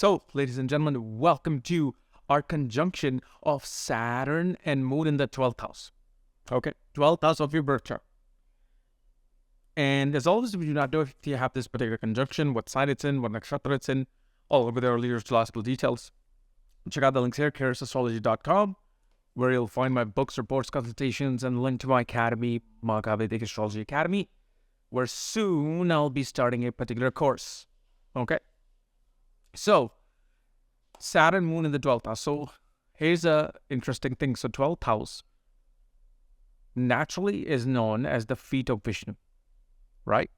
So, ladies and gentlemen, welcome to our conjunction of Saturn and Moon in the 12th house. Okay, 12th house of your birth chart. And as always, if you do not know if you have this particular conjunction, what sign it's in, what nakshatra it's in, all over the earlier astrological details, check out the links here, KRSchannel.com, where you'll find my books, reports, consultations, and link to my academy, Vedic Astrology Academy, where soon I'll be starting a particular course. Okay? So, Saturn, Moon in the 12th house. So, here's a interesting thing. So, 12th house naturally is known as the feet of Vishnu, right?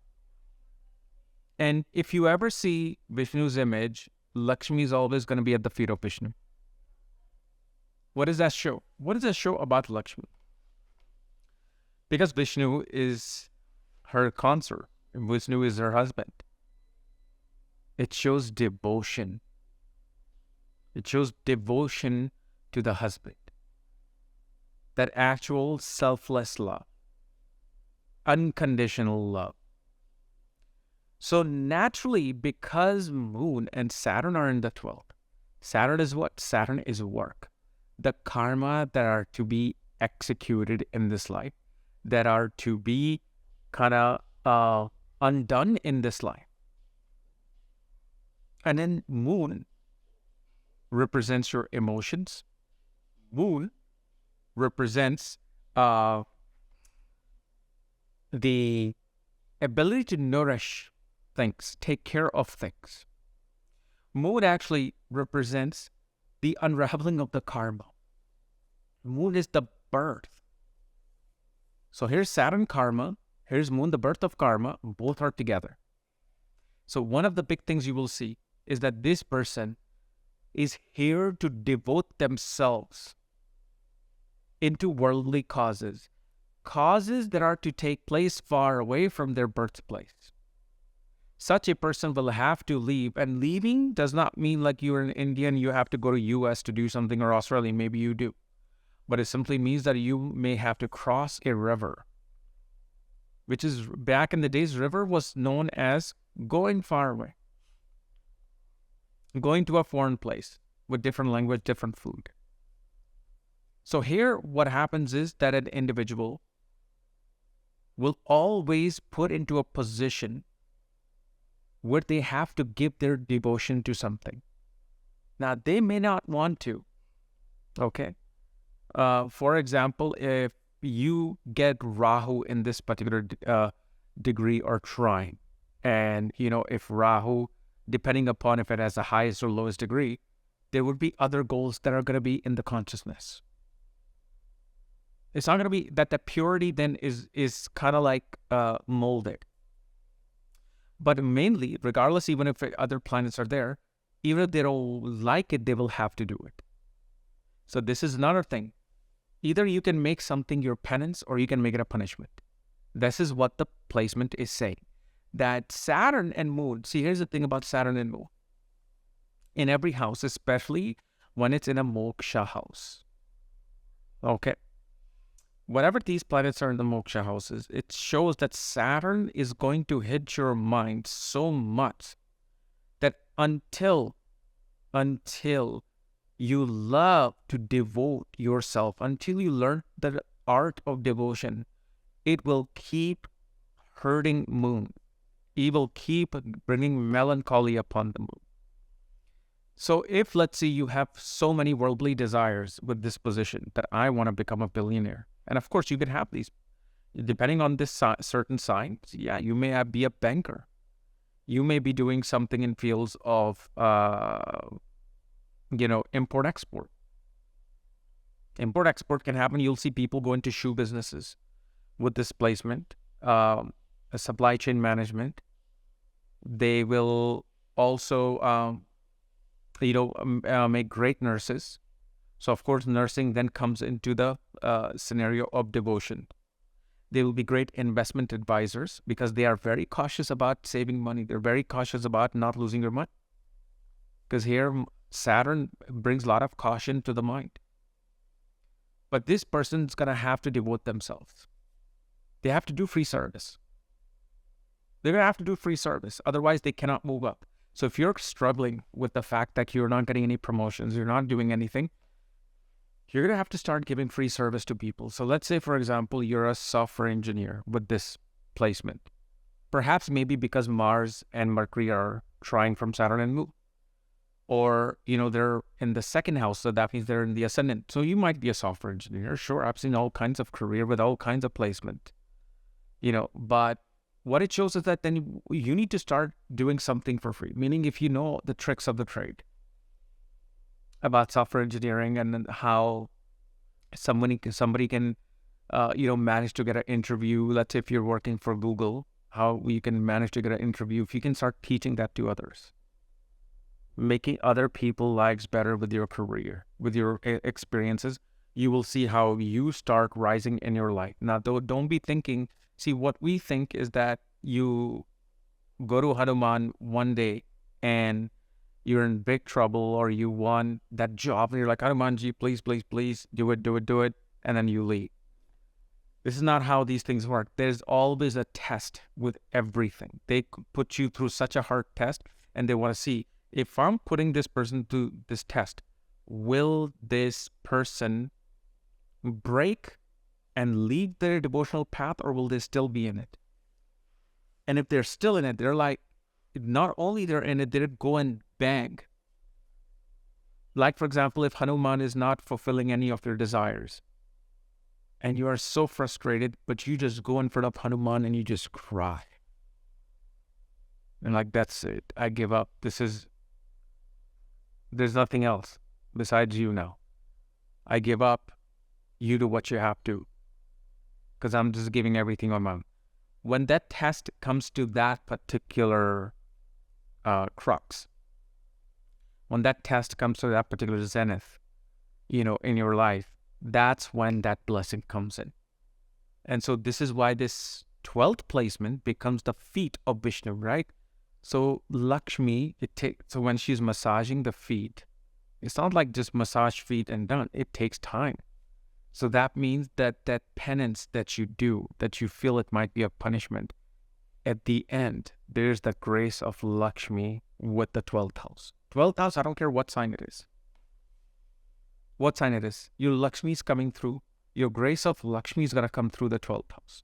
And if you ever see Vishnu's image, Lakshmi is always going to be at the feet of Vishnu. What does that show? What does that show about Lakshmi? Because Vishnu is her consort, and Vishnu is her husband. It shows devotion. It shows devotion to the husband. That actual selfless love. Unconditional love. So naturally, because Moon and Saturn are in the 12th, Saturn is what? Saturn is work. The karma that are to be executed in this life, that are to be kind of undone in this life. And then Moon represents your emotions. Moon represents the ability to nourish things, take care of things. Moon actually represents the unraveling of the karma. Moon is the birth. So here's Saturn karma, here's Moon, the birth of karma, both are together. So one of the big things you will see is that this person is here to devote themselves into worldly causes, causes that are to take place far away from their birthplace. Such a person will have to leave, and leaving does not mean like you're an Indian, you have to go to US to do something, or Australia, maybe you do. But it simply means that you may have to cross a river, which is, back in the days, river was known as going far away. Going to a foreign place with different language, different food. So here what happens is that an individual will always put into a position where they have to give their devotion to something. Now, they may not want to, okay? For example, if you get Rahu in this particular degree or trine, and, if Rahu, depending upon if it has the highest or lowest degree, there would be other goals that are going to be in the consciousness. It's not going to be that the purity then is kind of like molded. But mainly, regardless, even if other planets are there, even if they don't like it, they will have to do it. So this is another thing. Either you can make something your penance or you can make it a punishment. This is what the placement is saying. That Saturn and Moon, see, here's the thing about Saturn and Moon. In every house, especially when it's in a moksha house. Okay. Whenever these planets are in the moksha houses, it shows that Saturn is going to hit your mind so much that until you love to devote yourself, until you learn the art of devotion, it will keep hurting Moon. It will keep bringing melancholy upon the Moon. So if, let's say, you have so many worldly desires with this position that I want to become a billionaire, and of course you can have these, depending on this certain sign, yeah, you may be a banker. You may be doing something in fields of, import-export. Import-export can happen. You'll see people go into shoe businesses with this placement, a supply chain management. They will also, make great nurses. So, of course, nursing then comes into the scenario of devotion. They will be great investment advisors because they are very cautious about saving money. They're very cautious about not losing their money. Because here, Saturn brings a lot of caution to the mind. But this person's going to have to devote themselves. They have to do free service. They're going to have to do free service. Otherwise, they cannot move up. So if you're struggling with the fact that you're not getting any promotions, you're not doing anything, you're going to have to start giving free service to people. So let's say, for example, you're a software engineer with this placement. Perhaps maybe because Mars and Mercury are trying from Saturn and Moon. Or, they're in the second house, so that means they're in the ascendant. So you might be a software engineer. Sure, I've seen all kinds of career with all kinds of placement. But what it shows is that then you need to start doing something for free. Meaning if you know the tricks of the trade about software engineering and how somebody can, manage to get an interview. Let's say if you're working for Google, how you can manage to get an interview. If you can start teaching that to others, making other people's lives better with your career, with your experiences, you will see how you start rising in your life. Now, don't be thinking, see, what we think is that you go to Hanuman one day and you're in big trouble, or you won that job and you're like, Hanumanji, please, please, please, do it, and then you leave. This is not how these things work. There's always a test with everything. They put you through such a hard test, and they want to see, if I'm putting this person through this test, will this person break and leave their devotional path, or will they still be in it? And if they're still in it, they're like, not only they're in it, they'd go and beg. Like, for example, if Hanuman is not fulfilling any of their desires, and you are so frustrated, but you just go in front of Hanuman and you just cry. And like, that's it. I give up. There's nothing else besides you now. I give up. You do what you have to, because I'm just giving everything on my own. When that test comes to that particular crux, when that test comes to that particular zenith, in your life, that's when that blessing comes in. And so this is why this 12th placement becomes the feet of Vishnu, right? So Lakshmi, so when she's massaging the feet, it's not like just massage feet and done. It takes time. So that means that penance that you do, that you feel it might be a punishment, at the end, there's the grace of Lakshmi with the 12th house. 12th house, I don't care what sign it is. What sign it is. Your Lakshmi is coming through. Your grace of Lakshmi is going to come through the 12th house.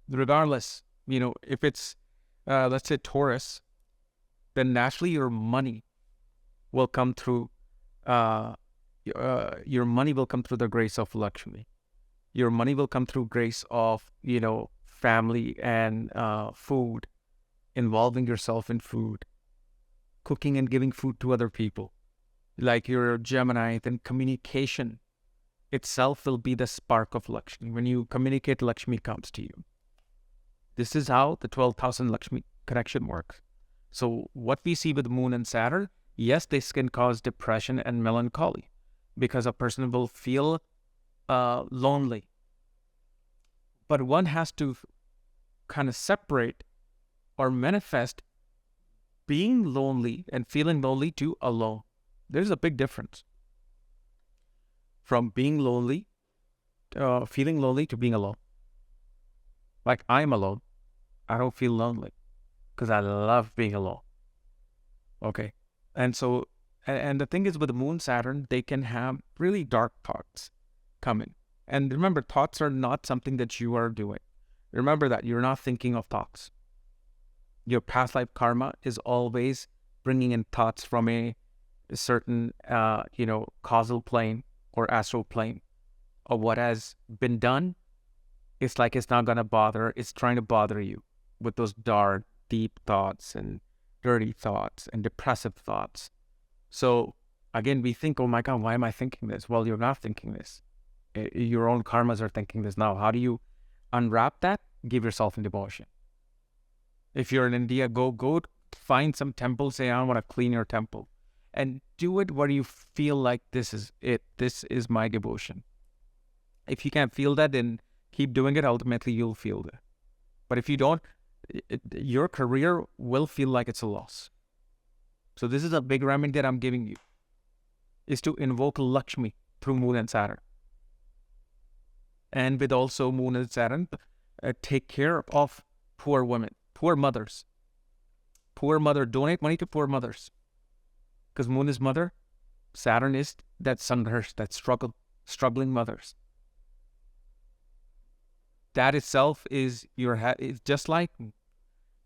Regardless, if it's, let's say Taurus, then naturally your money will come through, your money will come through the grace of Lakshmi. Your money will come through grace of, family and food, involving yourself in food, cooking and giving food to other people. Like your Gemini, then communication itself will be the spark of Lakshmi. When you communicate, Lakshmi comes to you. This is how the 12,000 Lakshmi connection works. So what we see with Moon and Saturn, yes, this can cause depression and melancholy, because a person will feel lonely. But one has to kind of separate or manifest being lonely and feeling lonely to alone. There's a big difference from being lonely, feeling lonely, to being alone. Like, I'm alone. I don't feel lonely because I love being alone. Okay. And so, and the thing is with the Moon, Saturn, they can have really dark thoughts coming. And remember, thoughts are not something that you are doing. Remember that you're not thinking of thoughts. Your past life karma is always bringing in thoughts from a certain, causal plane or astral plane of what has been done. It's like it's not going to bother. It's trying to bother you with those dark, deep thoughts and dirty thoughts and depressive thoughts. So again, we think, oh my God, why am I thinking this? Well, you're not thinking this. Your own karmas are thinking this now. How do you unwrap that? Give yourself in devotion. If you're in India, go find some temple, say, I want to clean your temple. And do it where you feel like this is it. This is my devotion. If you can't feel that, then keep doing it. Ultimately, you'll feel that. But if you don't, your career will feel like it's a loss. So this is a big remedy that I'm giving you, is to invoke Lakshmi through Moon and Saturn. And with also Moon and Saturn, take care of poor women, poor mothers. Poor mother, donate money to poor mothers. Because moon is mother, Saturn is that sangharsh, that struggling mothers. That itself is it's just like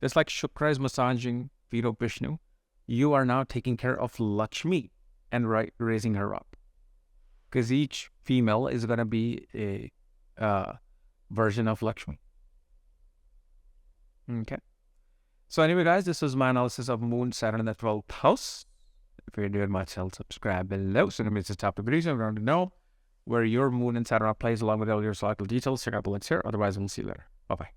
Shukra is massaging feet of Vishnu. You are now taking care of Lakshmi and raising her up. Because each female is going to be a version of Lakshmi. Okay. So anyway, guys, this was my analysis of Moon, Saturn in the 12th house. If you're doing my channel, subscribe below. So it's the top of the video. If you want to know where your Moon and Saturn plays along with all your cycle details, check out the links here. Otherwise, we'll see you later. Bye-bye.